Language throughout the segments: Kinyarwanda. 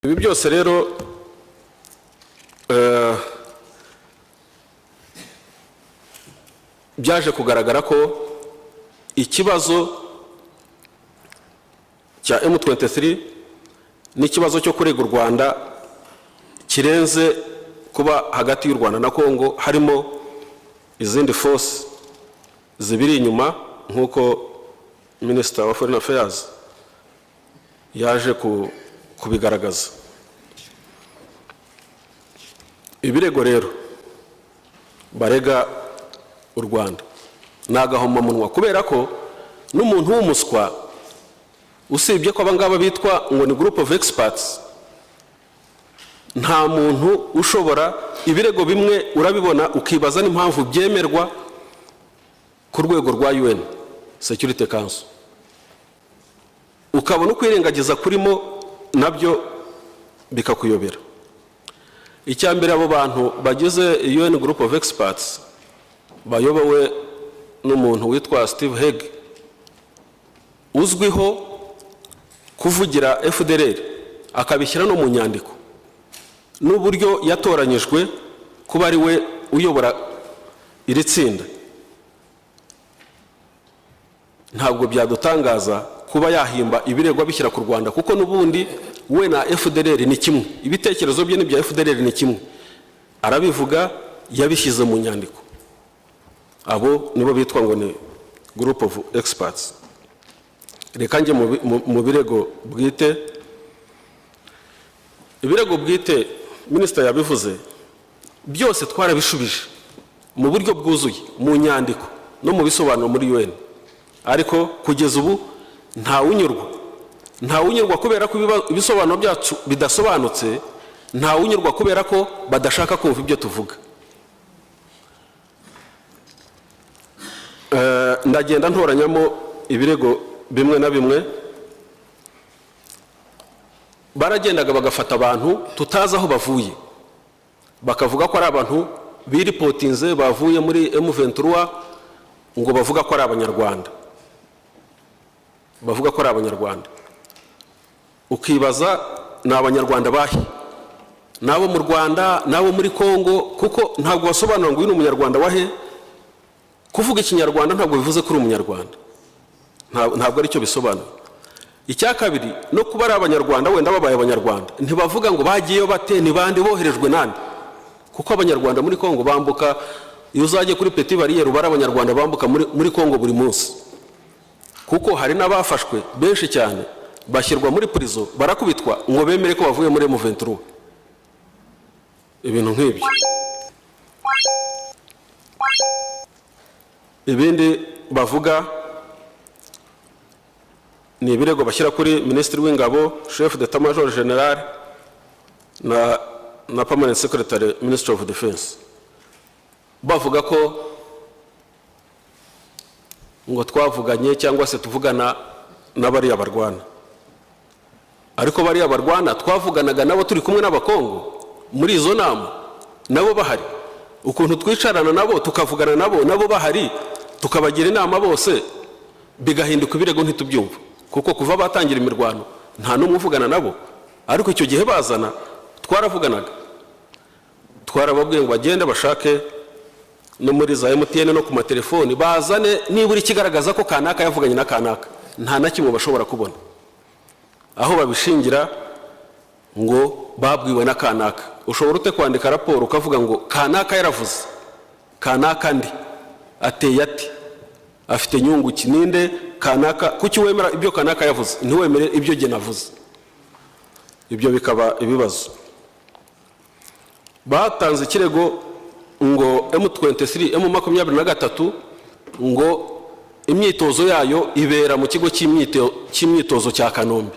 ibi byose rero byaje kugaragara ko ikibazo cya M23 n'ikibazo cyo kurega u Rwanda kirenze kuba hagati y'u Rwanda na Congo, harimo izindi force zibiri inyuma nkuko Minister wa Foreign Affairs yaje kubigaragaza. Ibirego rero barega u Rwanda nagahoma munwa, kubera ko n'umuntu w'umuswa usibye ko abangaba bitwa ngo ni group of experts, nta muntu ushobora ibirego bimwe urabibona ukibaza n'impamvu byemerwa ku rwego rwa UN Security Council, ukabona ukwirengagiza kurimo nabyo bikakuyobera. Icyambere abo bantu bagize UN group of experts bayobowe n'umuntu witwa Steve Hegg uzwiho kuvugira FDLR akabishyira no mu nyandiko n'uburyo yatoranyijwe kuba ari we uyobora iri tsinda. Ntabwo byadutangaza kuba yahimba ibirego bishyira ku Rwanda, kuko n'ubundi we na FDLR ni kimwe, ibitekerezo bye n'ibya FDLR ni kimwe, arabivuga yabishyize mu nyandiko. Abo nibo bitwa ngo ni group of experts. Reka nje mu birego bwite. Ibirego bwite Minister yabivuze byose twarabishubije mu buryo bwuzuye mu nyandiko no mu bisobanuro muri UN, ariko kugeza ubu nta unyurwa kubera ko ibisobanuro byacu bidasobanutse, nta unyurwa kubera ko badashaka kumva ibyo tuvuga. Ndagenda ntoranyamo ibirego bimwe na bimwe. Baragendaga bagafata abantu tutazi aho bavuye, bakavuga ko ari abantu biripotinze bavuye muri M23, ngo bavuga ko ari abanyarwanda, ukibaza ni abanyarwanda bahi, nabo mu Rwanda nabo muri Congo, kuko ntabwo basobanura ngo uyu ni umunyarwanda wahe. Kuvuga ikinyarwanda ntabwo bivuze ko uri umunyarwanda, ntabwo ari cyo bisobanura. Icya kabiri, no kuba ari abanyarwanda wenda babaye abanyarwanda ntibavuga ngo bagiyeyo bate, ni bande, boherejwe nande, kuko abanyarwanda muri Congo bambuka. Iyo uzajye kuri Petit Barriere ubara abanyarwanda bambuka muri Congo buri munsi, kuko hari n'abafashwe benshi cyane bashyirwa muri prison barakubitwa ngo bemere ko bavuye muri M23. Ibintu nk'ibyo. Ibindi bavuga ni ibirego bashyira kuri Minisitiri w'Ingabo, Chef d'État Major General na Permanent Secretary Ministry of Defense, bavuga ko ngo twavuganye cyangwa se tuvugana n'abariya barwana, ariko bariya barwana twavuganaga nabo turi kumwe n'abakongo muri izo nama, nabo bahari. Ukuntu twicarana nabo tukavugana nabo bahari, tukabagira inama bose, bigahinduka ibirego ntitubyumva, kuko kuva batangira imirwano nta n'umwe uvugana nabo. Ariko icyo gihe bazana twaravuganaga, twarababwiye ngo bagende bashake no muri za MTN no ku matelefoni bazane nibura ikigaragaza ko kanaka yavuganye na kanaka. Nta na kimwe bashobora kubona aho babishingira ngo babwiwe na kanaka. Ushobora ute kwandika raporo ukavuga ngo kanaka yaravuze, kanaka ndi ateye ati, afite nyungu kininde kanaka, kuki wemera ibyo kanaka yavuze ntiwemere ibyo je navuze? Ibyo bikaba ibibazo. Batanze ikirego ngo M23 M23 ngo imyitozo yayo ibera mu kigo cy'imyitozo cya Kanombe.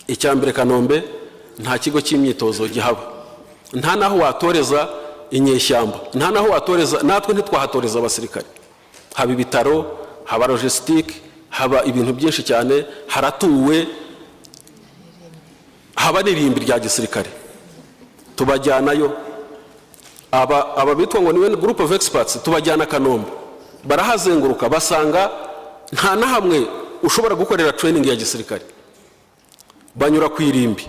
Icyambere Kanombe nta kigo cy'imyitozo gihaba, nta naho watoreza inyeshyamba, nta naho watoreza, natwe ntitwahatoreza abasirikare. Haba ibitaro, haba logistique, haba ibintu byinshi cyane, haratuwe, haba n'irimbi rya gisirikare. Tubajyanayo aba bitwa ngo ni group of experts, tubajyana Kanombe, barahazenguruka basanga nta na hamwe ushobora gukorera training ya gisirikare. Banyura ku irimbi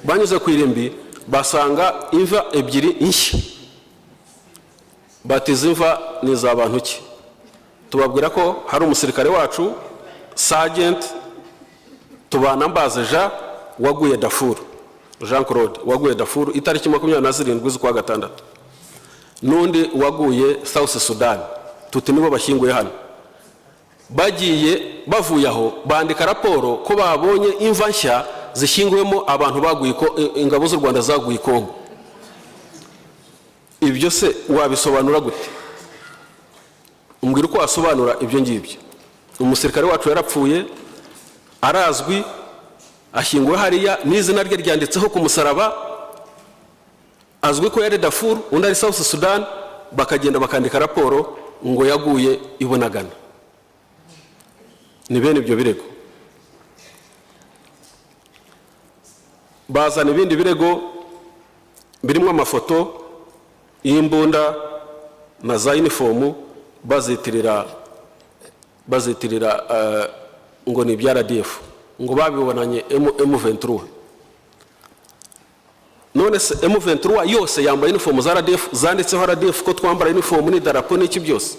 banyuze ku irimbi basanga imva ebyiri inshya, batiza imva ni iz'abantu ki? Tubabwira ko hari umusirikare wacu Sergeant Tubanambaze Jean waguye Darfur, Jean Claude waguye Darfur itariki 27 z'ukwa gatandatu, n'undi waguye South Sudan. Tuti nibo bashyinguye hano. Bagiye bavuye aho bandika raporo ko babonye imva nshya zishyinguwemo abantu baguye ko ingabo z'u Rwanda zaguye Congo. Ibyo se wabisobanura gute? Umbwira uko wasobanura ibyo ngibyo. Umusirikare wacu yarapfuye, arazwi, ashyinguwe hariya, n'izina rye ryanditseho ku musaraba, azwi ko yari Darfur, undi ari South Sudan, bakagenda bakandika raporo ngo yaguye ibonagana. Ni bene ibyo birego. Bazana ibindi birego birimo amafoto y'imbunda na za uniform bazitirira ngo ni ibya RDF, ngo babibonanye M23. None se M23 yose yambaye uniform za RDF, zanditseho RDF ko twambara uniform ni darapo n'iki byose?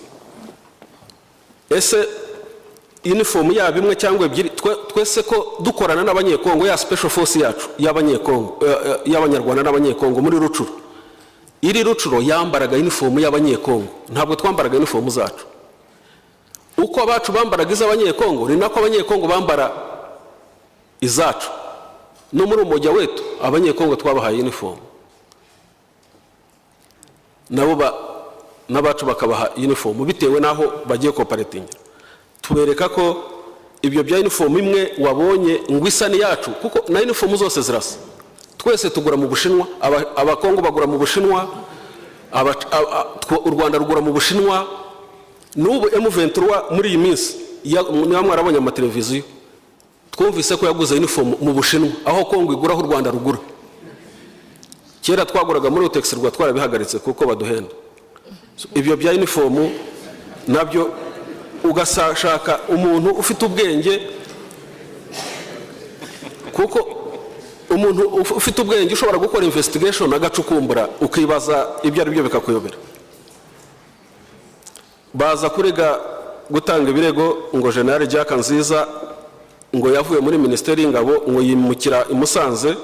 Ese uniform yabo imwe cyangwa ebyiri twese ko dukorana n'abanyekongo ya special force yacu y'abanyekongo y'abanyarwanda n'abanyekongo muri Rucuro? Iri Rucuro yambaraga uniform y'abanyekongo, ntabwo twambaraga uniform zacu. Uko abacu bambaraga iz'abanyekongo ni nako abanyekongo bambara izacu. No muri umujya wetu abanyekongo twabahaye uniform, nabo n'abacu bakabaha uniform bitewe naho bagiye cooperating. Tubereka ko ibyo bya uniform imwe wabonye ngwisani yacu, kuko na uniform zose zirasa. Twese tugura mu Bushinwa, abakongo bagura mu Bushinwa, u Rwanda rugura mu Bushinwa. N'ubu M23 muri iyi minsi niba mwarabonye amateleviziyo, twumvise ko yaguze uniform mu Bushinwa, aho Kongo igura aho u Rwanda rugura. Kera twaguraga muri Utex rwa twarabihagaritse kuko baduhenda. Ibyo bya uniform nabyo ugasashaka umuntu ufite ubwenge, kuko umuntu ufite ubwenge ushobora gukora investigation agacukumbura ukibaza ibyo ari byo bikakuyobera. Baza kurega gutanga ibirego ngo General Jack Nziza ngo yavuye muri Ministeri y'Ingabo ngo yimukira i Musanze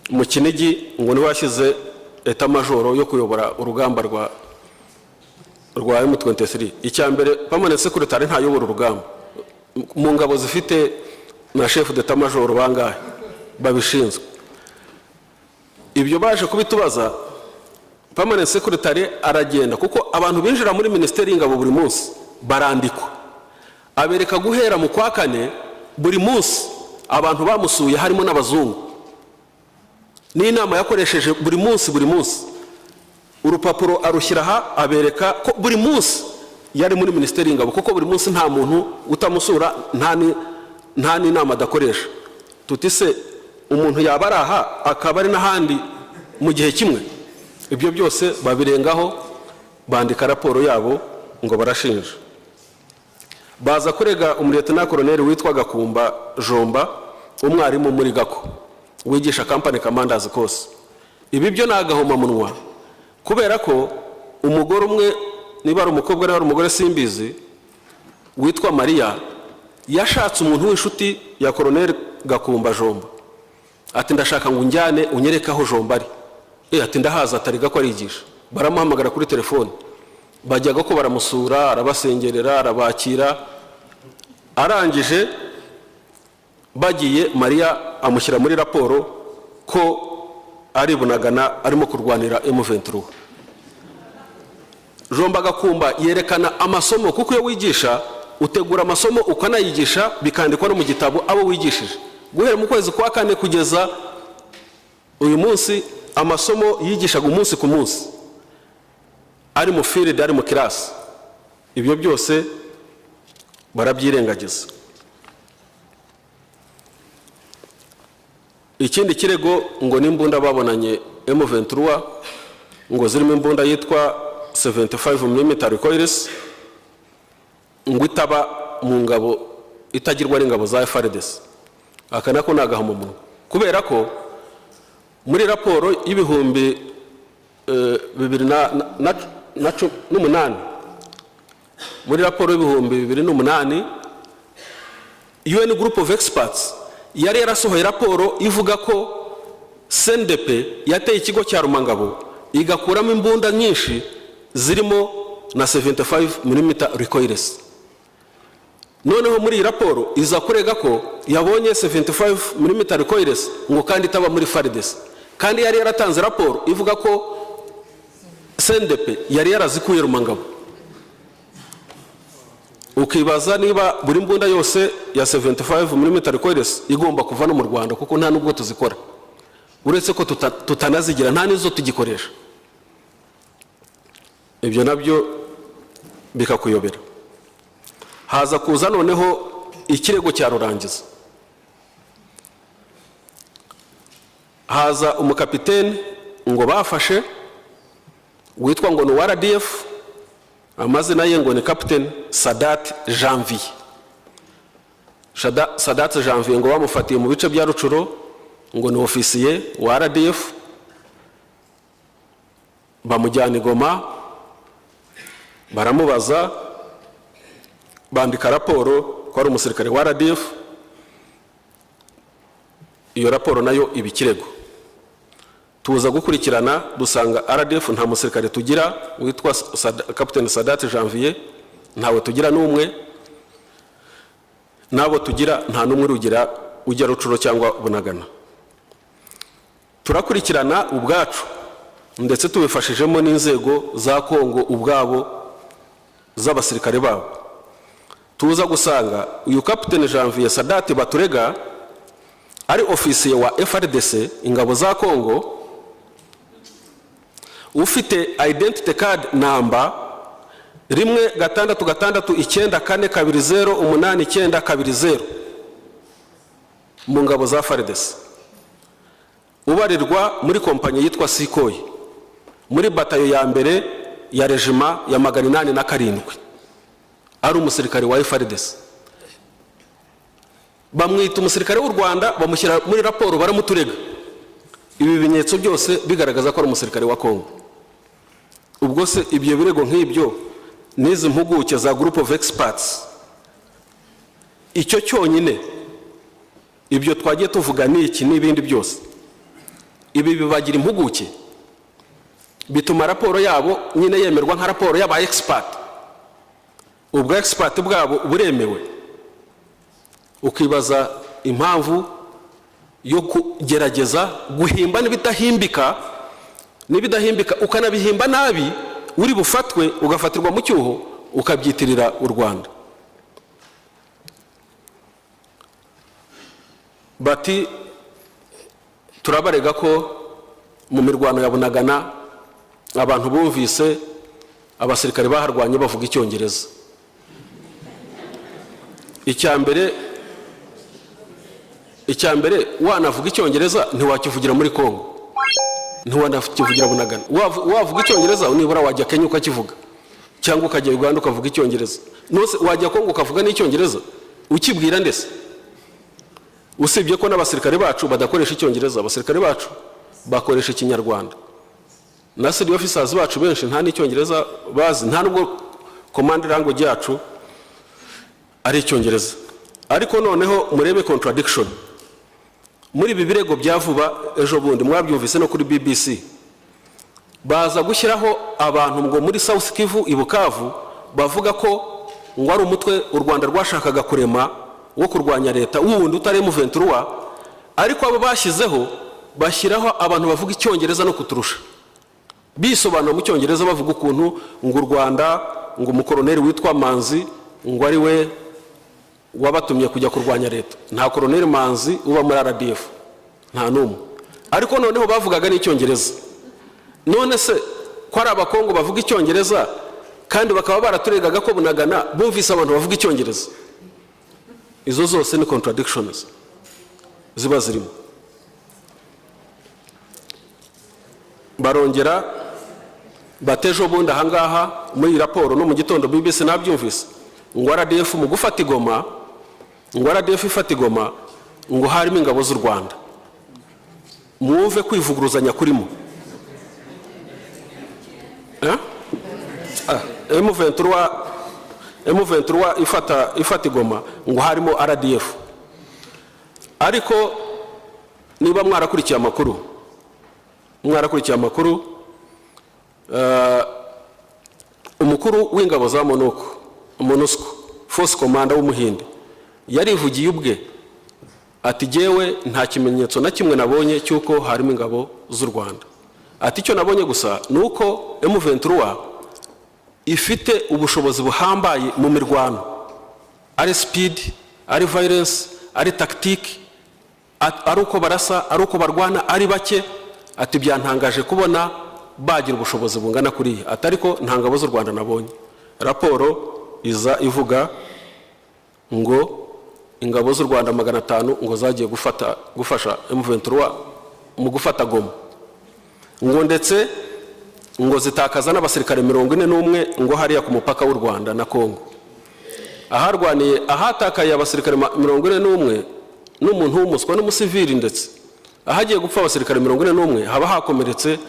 mu Kinigi, ngo niwe yashyize eta majoro yo kuyobora urugamba rwa M23. Icyambere permanent secretary ntayobora urugamba mu ngabo zifite na chef d'etat major bangahe babishinzwe. Ibyo baje kubitubaza, permanent secretary aragenda, kuko abantu binjira muri Ministeri y'Ingabo buri munsi barandikwa, abereka guhera mu kwa kane buri munsi abantu bamusuye harimo n'abazungu. N'inama yakoresheje buri munsi urupapuro arushyira aha, abereka ko buri munsi yari muri Ministeri y'Ingabo, kuko buri munsi nta muntu utamusura, nta n'inama adakoresha. Tuti se umuntu yaba ari aha akaba ari n'ahandi mu gihe kimwe? Ibyo byose babirengaho, bandika raporo yabo ngo barashinja. Baza kurega Lieutenant Colonel witwa Gakumba Jomba, umwarimu muri Gako wigisha company commanders course. Ibi byo nagahoma munwa, kubera ko umugore umwe, niba ari umukobwa n'ari umugore simbizi, witwa Maria, yashatse umuntu w'inshuti ya Colonel Gakumba Jomba, ati ndashaka ngo unjyane unyereke aho Jomba ari. Ati ndahaza, atariga ko arigisha. Baramuhamagara kuri telefone, bajyaga ko baramusura, arabasengerera, arabakira. Arangije bagiye, Maria amushyira muri raporo ko ari Bunagana arimo kurwanira M23. Jomba Gakumba yerekana amasomo, kuko iyo wigisha utegura amasomo ukanayigisha bikandikwa no mu gitabo abo wigishije. Guhera mu kwezi kwa kane kugeza uyu munsi amasomo yigishaga umunsi ku munsi, ari mu field, ari mu class. Ibyo byose barabyirengagiza. Ikindi kirego ngo n'imbunda babonanye M23 ngo zirimo imbunda yitwa 75mm recoils, ngo itaba mu ngabo, itagirwa ari ingabo za FARDC. Aka nako nagahamo mu, kubera ko muri raporo y'ibihumbi 2008 muri raporo y'ibihumbi 2008 UN Group of Experts yari yarasohoye raporo ivuga ko CNDP yateye ikigo cya Rumangabo igakuramo imbunda nyinshi zirimo na 75 mm recoilless. Noneho muri raporo iza kurega ko yabonye 75 mm recoilless ngo kandi itaba muri FARDC, kandi yari yaratanze raporo ivuga ko CNDP yari yarazikuye Rumangabo. Ukibaza niba buri mbunda yose ya 75 mm recoilless igomba kuva no mu Rwanda, kuko nta nubwo tuzikora, uretse ko tutanazigira, nta nizo tugikoresha. Ibyo nabyo bikakuyobera. Haza kuza noneho ikirego cya Rurangiza. Haza umukapiteni ngo bafashe witwa ngo ni RDF, amazina ye ngo ni Captain Sadat Janvier. Sadat Janvier ngo bamufatiye mu bice bya Rucuro, ngo ni ofisiye wa RDF, bamujyana Goma, baramubaza, bandika raporo ko ari umusirikare wa RDF. Iyo raporo nayo ibikirego. Tuza gukurikirana dusanga RDF nta musirikare tugira witwa Captain Sadat Janvier, ntawe tugira n'umwe, nabo tugira nta n'umwe rugira ujya Rucuro cyangwa Bunagana. Turakurikirana ubwacu ndetse tubifashijemo n'inzego za Congo ubwabo z'abasirikare babo. Tuza gusanga uyu Captain Janvier Sadat baturega ari ofisiye wa FARDC, ingabo za Congo, ufite identity card number 16694208920 mu ngabo za FARDC, ubarirwa muri kompanyi yitwa Sikoyi muri batayo ya mbere ya regiment ya 807, ari umusirikare wa FARDC. Bamwita umusirikare w'u Rwanda, bamushyira muri raporo, baramuturega. Ibi bimenyetso byose bigaragaza ko ari umusirikare wa Congo. Ubwo se ibyo birego nk'ibyo n'izi mpuguke za Group of Experts, icyo cyonyine ibyo twagiye tuvuga ni iki n'ibindi byose, ibi bibagira impuguke, bituma raporo yabo nyine yemerwa nka raporo y'aba expert. Ubwo expert bwabo buremewe. Ukibaza impamvu yo kugerageza guhimba n'ibidahimbika, ukanabihimba nabi, uri bufatwe ugafatirwa mu cyuho ukabyitirira u Rwanda. Bati turabarega ko mu mirwano ya Bunagana abantu bumvise abasirikare baharwanye bavuga Icyongereza. Icyambere wanavuga Icyongereza ntiwakivugira muri Congo, ntiwanakivugira Bunagana. Wavuga Icyongereza nibura wajya Kenya ukakivuga, cyangwa ukajya Uganda ukavuga Icyongereza. Nose wajya Congo ukavuga n'Icyongereza, ukibwira ndese. Usibye ko n'abasirikare bacu badakoresha Icyongereza, abasirikare bacu bakoresha Ikinyarwanda. Na senior officers bacu benshi nta n'Icyongereza bazi, nta nubwo command language yacu ari Icyongereza. Ariko noneho murebe contradiction muri ibi birego byavuba ejo bundi, mwabyumvise no kuri BBC. Baza gushyiraho abantu ngo muri South Kivu ibukavu bavuga ko ngo ari umutwe u Rwanda rwashakaga kurema wo kurwanya leta wundi utari M23, ariko abo bashyiraho abantu bavuga Icyongereza no kuturusha, bisobanura mu Cyongereza bavuga ukuntu ngo u Rwanda, ngo umukoloneli witwa Manzi ngo ari we wabatumye kujya kurwanya leta. Nta koloneli Manzi uba muri RDF, nta numwe. Ariko noneho bavugaga n'Icyongereza. None se ko ari abakongo bavuga Icyongereza kandi bakaba baraturegaga ko Bunagana bumvise abantu bavuga Icyongereza? Izo zose ni contradictions ziba zirimo. Barongera batejo bundi ahangaha muri raporo no mu gitondo BBC nabyumvise ngo RDF mu gufata Goma, ngo RDF ifata Goma ngo harimo ingabo z'u Rwanda. mwumve kwivuguruzanya kurimo. M23 ifata Goma ngo harimo RDF. Ariko niba mwarakurikiye amakuru umukuru w'ingabo za MONUSCO Force Commander w'umuhinde yarivugiye ubwe ati jewe nta kimenyetso na kimwe nabonye cyuko harimo ingabo z'u Rwanda. Ati icyo nabonye gusa nuko M23 ifite ubushobozi buhambaye mu mirwano, ari speed, ari violence, ari tactique, ari uko barasa, ari uko barwana, ari bake. Ati byantangaje kubona bagira ubushobozi bungana kuri. Atariko nta ngabo z'u Rwanda nabonye. Raporo iza ivuga ngo ingabo z'u Rwanda 500 ngo zagiye gufasha M23 mu gufata Goma, ngo ndetse ngo zitakaza n'abasirikare 41 ngo hariya ku mupaka w'u Rwanda na Congo. Aharwaniye ahatakaye abasirikare 41 n'umuntu w'umuswa n'umusivili, ndetse ahagiye gupfa abasirikare 41 haba hakomeretse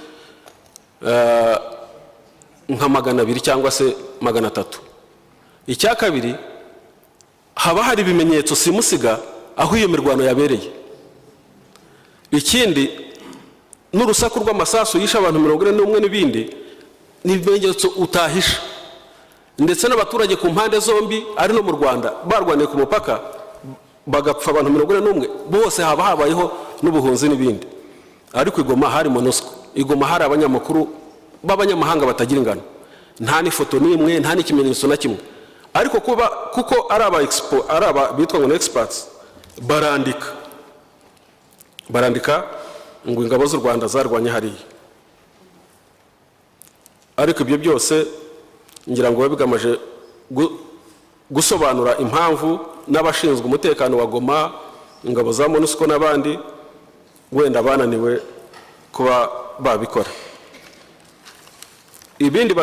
nka 200 cyangwa se 300. Icya kabiri, haba hari ibimenyetso simusiga aho iyo mirwano yabereye. Ikindi, n'urusaku rw'amasasu yisha abantu 41 n'ibindi n'ibimenyetso utahisha. Ndetse n'abaturage ku mpande zombi ari no mu Rwanda barwaniye ku mupaka bagapfa abantu 41 bose haba habayeho n'ubuhunzi n'ibindi. Ariko Igoma hari MONUSCO, Igoma hari abanyamakuru b'abanyamahanga batagira ingano, nta n'ifoto n'imwe, nta n'ikimenyetso na kimwe. Ariko kuko araba bitwa ngo experts barandika ngo ingabo z'u Rwanda zarwanye hariya. Ariko ibyo byose ngira ngo babigamaje gusobanura impamvu n'abashinzwe umutekano wa Goma, ingabo za MONUSCO n'abandi wenda bananiwe kuba babikora. Ibindi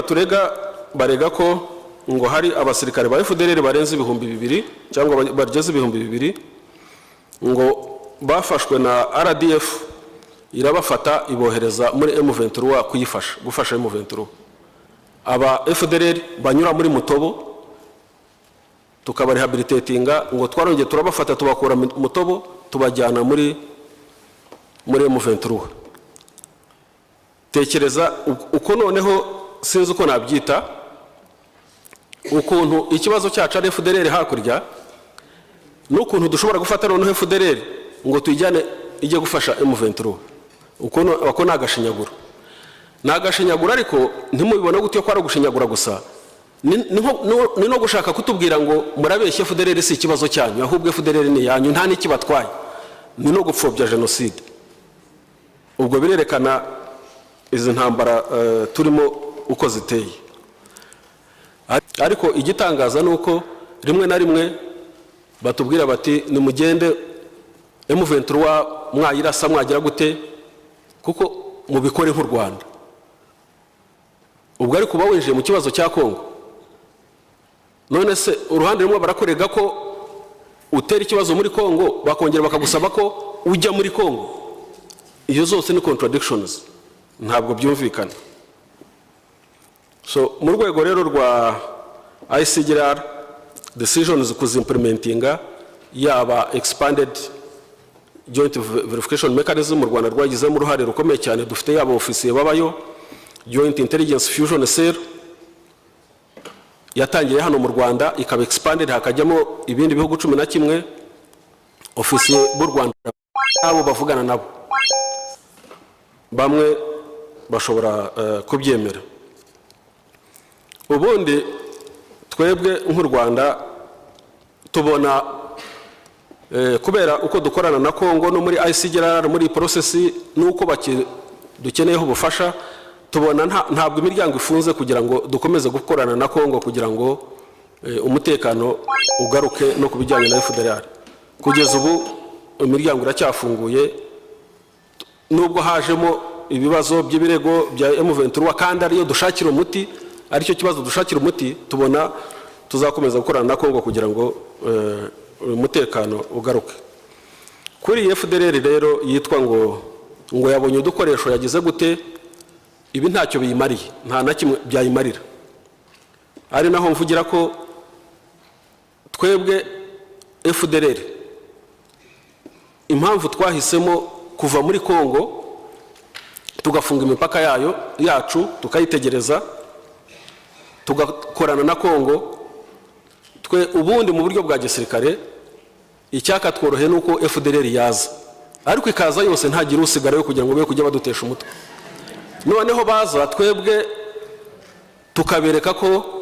barega ko ngo hari abasirikare ba FDLR barenze 2,000 cyangwa bageze 2,000 ngo bafashwe na RDF irabafata ibohereza muri M23 gufasha M23. Aba FDLR banyura muri Mutobo tukabarehabilitatinga, ngo twarongeye turabafata tubakura Mutobo tubajyana muri M23. Tekereza uko noneho sinzi uko nabyita, ukuntu ikibazo cyacu ari FDLR hakurya, n'ukuntu dushobora gufata noneho FDLR ngo tuyijyane ijye gufasha M23. Uko nagashinyagura ariko ntimubibona gute ko ari gushinyagura gusa. Ni no gushaka kutubwira ngo murabeshye FDLR si ikibazo cyanyu, ahubwo FDLR ni yanyu, nta n'ikibatwaye. Ni no gupfobya genocide. Ubwo birerekana izi ntambara turimo uko ziteye. Ariko igitangaza nuko rimwe na rimwe batubwira bati nimugende M23 mwayirasa mwagira gute kuko mubikore nk'u Rwanda. Ubwo ari kuba winjiye mu kibazo cya Congo, none se uruhande rumwe barakorega ko utera ikibazo muri Congo bakongera bakagusaba ko ujya muri Congo. Iyo zose ni contradictions, ntabwo byumvikana. So mu rwego rero rwa ICGR decisions kuzimplementinga yaba expanded joint verification mechanism mu Rwanda rwagizemo uruhare rukomeye cyane. Dufite yaba ofisiye babayo, joint intelligence fusion cell yatangiye hano mu Rwanda ikaba expanded hakajyamo ibindi bihugu 11 ofisiye b'u Rwanda abo bavugana nabo bamwe bashobora kubyemera. Ubundi twebwe nk'u Rwanda tubona kubera uko dukorana na Congo no muri ICGR muri process nuko dukeneyeho ubufasha, tubona ntabwo imiryango ifunze kugira ngo dukomeze gukorana na Congo kugira ngo umutekano ugaruke no kubijyanye na FDLR. Kugeza ubu imiryango iracyafunguye nubwo hajemo ibibazo by'ibirego bya M23 kandi ariyo dushakira umuti, aricyo kibazo dushakira umuti. Tubona tuzakomeza gukorana na Congo kugira ngo umutekano ugaruke. Kuri FDLR rero yitwa ngo ngo yabonye udukoresho yagize gute, ibi ntacyo biyimariye, nta na kimwe byayimarira. Ari naho mvugira ko twebwe FDLR impamvu twahisemo kuva muri Congo tugafunga imipaka yacu tukayitegereza tugakorana na Congo, twe ubundi mu buryo bwa gisirikare icyaka tworohe nuko FDLR yaza, ariko ikaza yose ntagira usigara yo kugira ngo be kujya badutesha umutwe. Noneho baza twebwe tukabereka ko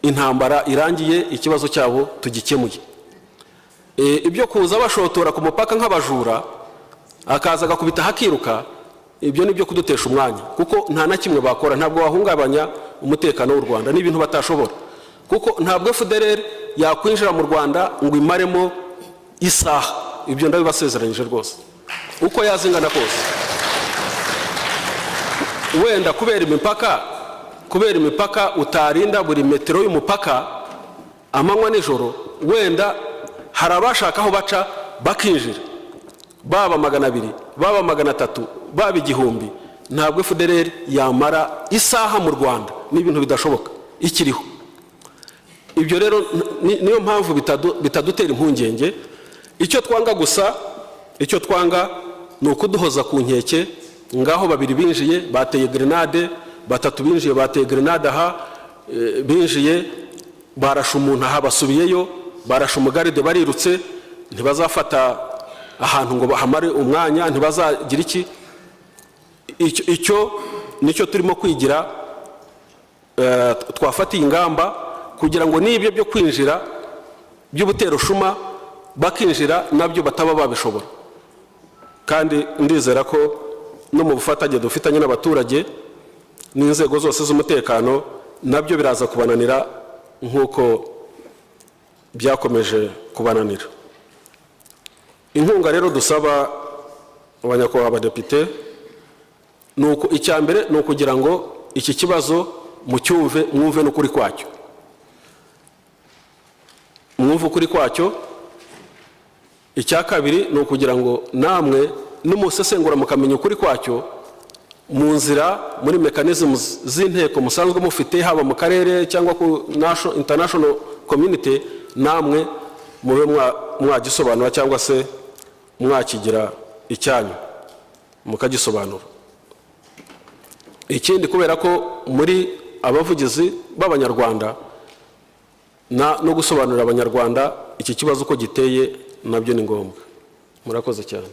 intambara irangiye, ikibazo cyabo tugikemuye. Ibyo kuza bashotora ku mupaka nk'abajura akaza gakubita hakiruka, ibyo nibyo kudutesha umwanya, kuko nta na kimwe bakora, ntabwo wahungabanya umutekano w'u Rwanda, n'ibintu batashobora, kuko ntabwo FDLR yakwinjira mu Rwanda ngo imaremo isaha. Ibyo ndabibasezeranyije rwose, uko yazingana kose. Wenda kubera imipaka utarinda buri metero y'umupaka amanywa nijoro, wenda harabashaka aho baca bakinjira, baba 200, baba 300, baba 1000. Ntabwo FDLR yamara isaha mu Rwanda, n'ibintu bidashoboka ikiriho. Ibyo rero niyo mpamvu bitadutera impungenge. Icyo twanga gusa, icyo twanga ni ukuduhoza ku nkeke, ngaho 2 binjiye bateye grenade, 3 binjiye bateye grenade aha, binjiye barasha umuntu aha basubiyeyo, barasha umugaride barirutse, ntibazafata ahantu ngo bahamare umwanya, ntibazagira iki. Icyo nicyo turimo kwigira, twafatiye ingamba kugira ngo n'ibyo byo kwinjira by'ubutero shuma bakinjira nabyo bataba babishobora. Kandi ndizera ko no mu bufatanye dufitanye n'abaturage n'inzego zose z'umutekano nabyo biraza kubananira nk'uko byakomeje kubananira. Inkunga rero dusaba abanyakubahwa abadepite, nuko icyambere no kugira ngo iki kibazo mucyumve, mwumve n'ukuri kwacyo, mwumve ukuri kwacyo. Icya kabiri ni ukugira ngo namwe n'umusesengura mukamenya ukuri kwacyo mu nzira, muri mechanism z'inteko musanzwe mufite, haba mu karere cyangwa ku international community, namwe mube mwagisobanura cyangwa se mwakigira icyanyu mukagisobanura. Ikindi, kubera ko muri abavugizi b'abanyarwanda no gusobanurira abanyarwanda iki kibazo uko giteye nabyo ni ngombwa. Murakoze cyane.